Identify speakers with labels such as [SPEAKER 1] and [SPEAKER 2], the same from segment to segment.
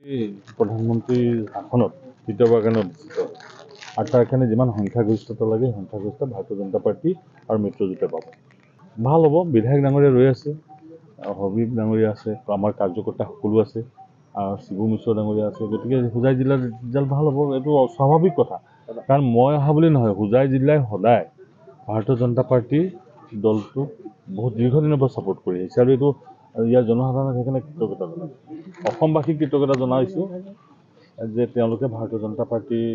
[SPEAKER 1] প্ৰধানমন্ত্ৰীৰ শাসনত তৃতীয়বাৰৰ কাৰণে অধিষ্ঠিত আৰু তাৰ কাৰণে যিমান সংখ্যাগৰিষ্ঠতা লাগে সংখ্যাগৰিষ্ঠ ভাৰতীয় জনতা পাৰ্টি আৰু মিত্ৰজোঁটে পাব। ভাল হ'ব, বিধায়ক ডাঙৰীয়া ৰৈ আছে, হবিব ডাঙৰীয়া আছে, আমাৰ কাৰ্যকৰ্তা সকলো আছে, শিবু মিশ্ৰ ডাঙৰীয়া আছে। গতিকে হোজাই জিলাৰ ৰিজাল্ট ভাল হ'ব, এইটো স্বাভাৱিক কথা। কাৰণ মই অহা বুলি নহয়, হোজাই জিলাই সদায় ভাৰতীয় জনতা পাৰ্টীৰ দলটোক বহুত দীৰ্ঘদিনৰ পৰা ছাপোৰ্ট কৰি আহিছে আৰু এইটো ইয়াৰ জনসাধাৰণক সেইকাৰণে কৃতজ্ঞতা জনাইছোঁ। অসমবাসীক কৃতজ্ঞতা জনাইছোঁ যে তেওঁলোকে ভাৰতীয় জনতা পাৰ্টীৰ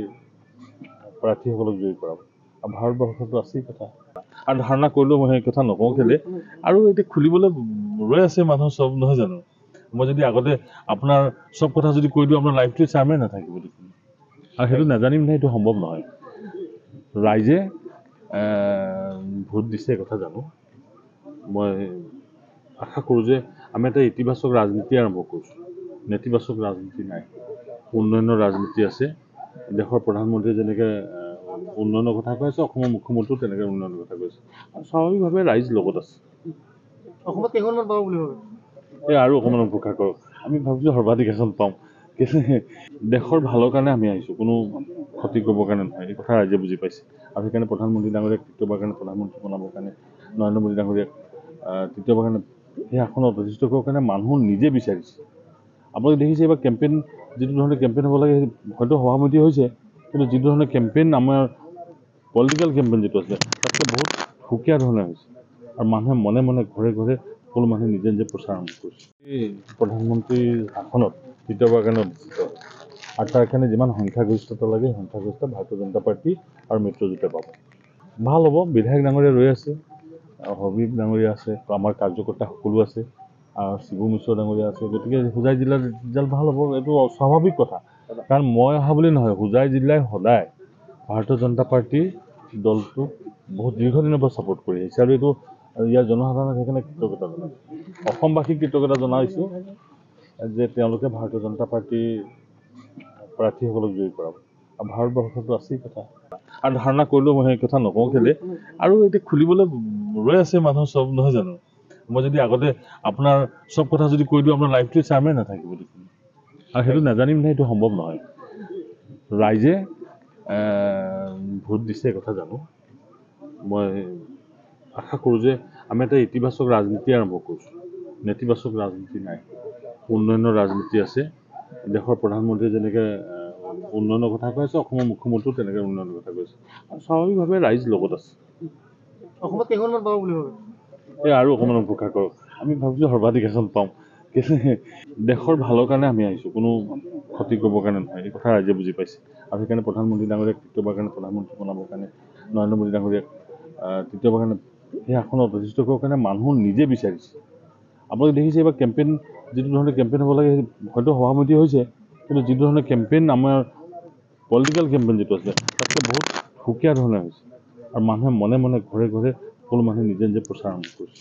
[SPEAKER 1] প্ৰাৰ্থীসকলক জয়ী কৰাব। আৰু ভাৰতবৰ্ষতো আছেই কথা আৰু ধাৰণা কৰিলেও মই সেই কথা নকওঁ কেলে আৰু এতিয়া খুলিবলৈ ৰৈ আছে মানুহ চব, নহয় জানো? মই যদি আগতে আপোনাৰ চব কথা যদি কৈ দিওঁ আপোনাৰ লাইফটো চাৰ্মেই নাথাকিব দেখোন। আৰু সেইটো নাজানিম নহয়, সেইটো সম্ভৱ নহয়। ৰাইজে ভোট দিছে কথা জানো। মই আশা কৰোঁ যে আমি এটা ইতিবাচক ৰাজনীতি আৰম্ভ কৰিছোঁ। নেতিবাচক ৰাজনীতি নাই, উন্নয়নৰ ৰাজনীতি আছে। দেশৰ প্ৰধানমন্ত্ৰীয়ে যেনেকৈ উন্নয়নৰ কথা কৈ আছে, অসমৰ মুখ্যমন্ত্ৰীও তেনেকৈ উন্নয়নৰ কথা কৈছে আৰু স্বাভাৱিকভাৱে ৰাইজ লগত আছে।
[SPEAKER 2] অসমত কেইখনমান পাব বুলি ভাবে?
[SPEAKER 1] এই আৰু অকণমান অপেক্ষা কৰক, আমি ভাবিছোঁ সৰ্বাধিক এখন পাওঁ। কিন্তু দেশৰ ভালৰ কাৰণে আমি আহিছোঁ, কোনো ক্ষতি কৰিবৰ কাৰণে নহয়। এই কথা ৰাইজে বুজি পাইছে আৰু সেইকাৰণে প্ৰধানমন্ত্ৰী ডাঙৰীয়াক তৃতীয়বাৰৰ কাৰণে প্ৰধানমন্ত্ৰী বনাবৰ কাৰণে, নৰেন্দ্ৰ মোদী ডাঙৰীয়াক তৃতীয়বাৰৰ কাৰণে সেই আসনত অধিষ্ঠিত কৰিবৰ কাৰণে মানুহ নিজে বিচাৰিছে। আপোনালোকে দেখিছে এইবাৰ কেম্পেইন যিটো ধৰণে কেম্পেইন হ'ব লাগে হয়তো সভামতি হৈছে, কিন্তু যিটো ধৰণে কেম্পেইন আমাৰ পলিটিকেল কেম্পেইন যিটো আছে তাতকৈ বহুত সুকীয়া ধৰণে হৈছে আৰু মানুহে মনে মনে ঘৰে ঘৰে সকলো মানুহে নিজে নিজে প্ৰচাৰ আৰম্ভ কৰিছে। এই প্ৰধানমন্ত্ৰীৰ শাসনত তৃতীয়বাৰৰ কাৰণে অধিষ্ঠিত আৰু তাৰ কাৰণে যিমান সংখ্যাগৰিষ্ঠতা লাগে সংখ্যাগৰিষ্ঠ ভাৰতীয় জনতা পাৰ্টি আৰু মিত্ৰজোঁটে পাব। ভাল হ'ব, বিধায়ক ডাঙৰীয়া ৰৈ আছে, হবিব ডাঙৰীয়া আছে, আমাৰ কাৰ্যকৰ্তা সকলো আছে, শিবু মিশ্ৰ ডাঙৰীয়া আছে। গতিকে হোজাই জিলাৰ ৰিজাল্ট ভাল হ'ব, এইটো স্বাভাৱিক কথা। কাৰণ মই অহা বুলি নহয়, হোজাই জিলাই সদায় ভাৰতীয় জনতা পাৰ্টীৰ দলটোক বহুত দীৰ্ঘদিনৰ পৰা ছাপোৰ্ট কৰি আহিছে আৰু এইটো ইয়াৰ জনসাধাৰণক সেইকাৰণে কৃতজ্ঞতা জনাইছোঁ। অসমবাসীক কৃতজ্ঞতা জনাইছোঁ যে তেওঁলোকে ভাৰতীয় জনতা পাৰ্টীৰ প্ৰাৰ্থীসকলক জয়ী কৰাব। আৰু ভাৰতবৰ্ষতো আছেই কথা আৰু ধাৰণা কৰিলেও মই সেই কথা নকওঁ কেলে আৰু এতিয়া খুলিবলৈ ৰৈ আছে মানুহ চব, নহয় জানো? মই যদি আগতে আপোনাৰ চব কথা যদি কৈ দিওঁ আপোনাৰ লাইফটো চাৰ্মেই নাথাকিব দেখোন। আৰু সেইটো নাজানিম নহয়, সেইটো সম্ভৱ নহয়। ৰাইজে ভোট দিছে কথা জানো। মই আশা কৰোঁ যে আমি এটা ইতিবাচক ৰাজনীতি আৰম্ভ কৰিছোঁ। নেতিবাচক ৰাজনীতি নাই, উন্নয়নৰ ৰাজনীতি আছে। দেশৰ প্ৰধানমন্ত্ৰীয়ে যেনেকৈ উন্নয়নৰ কথা কৈ আছে, অসমৰ মুখ্যমন্ত্ৰীও তেনেকৈ উন্নয়নৰ কথা কৈছে আৰু স্বাভাৱিকভাৱে ৰাইজ লগত আছে।
[SPEAKER 2] অসমত কেইখনমান পাব বুলি ভাবে?
[SPEAKER 1] এই আৰু অকণমান অপেক্ষা কৰক, আমি ভাবিছোঁ সৰ্বাধিক এখন পাওঁ। কিন্তু দেশৰ ভালৰ কাৰণে আমি আহিছোঁ, কোনো ক্ষতি কৰিবৰ কাৰণে নহয়। এই কথা ৰাইজে বুজি পাইছে আৰু সেইকাৰণে প্ৰধানমন্ত্ৰী ডাঙৰীয়াক তৃতীয়বাৰৰ কাৰণে প্ৰধানমন্ত্ৰী বনাবৰ কাৰণে, নৰেন্দ্ৰ মোদী ডাঙৰীয়াক তৃতীয়বাৰৰ কাৰণে সেই আসনত অধিষ্ঠিত কৰিবৰ কাৰণে মানুহ নিজে বিচাৰিছে। আপোনালোকে দেখিছে এইবাৰ কেম্পেইন যিটো ধৰণে কেম্পেইন হ'ব লাগে হয়তো সভামতি হৈছে, কিন্তু যিটো ধৰণে কেম্পেইন আমাৰ পলিটিকেল কেম্পেইন যিটো আছে তাতকৈ বহুত সুকীয়া ধৰণে হৈছে আৰু মানুহে মনে মনে ঘৰে ঘৰে সকলো মানুহে নিজে নিজে প্ৰচাৰ আৰম্ভ কৰিছে।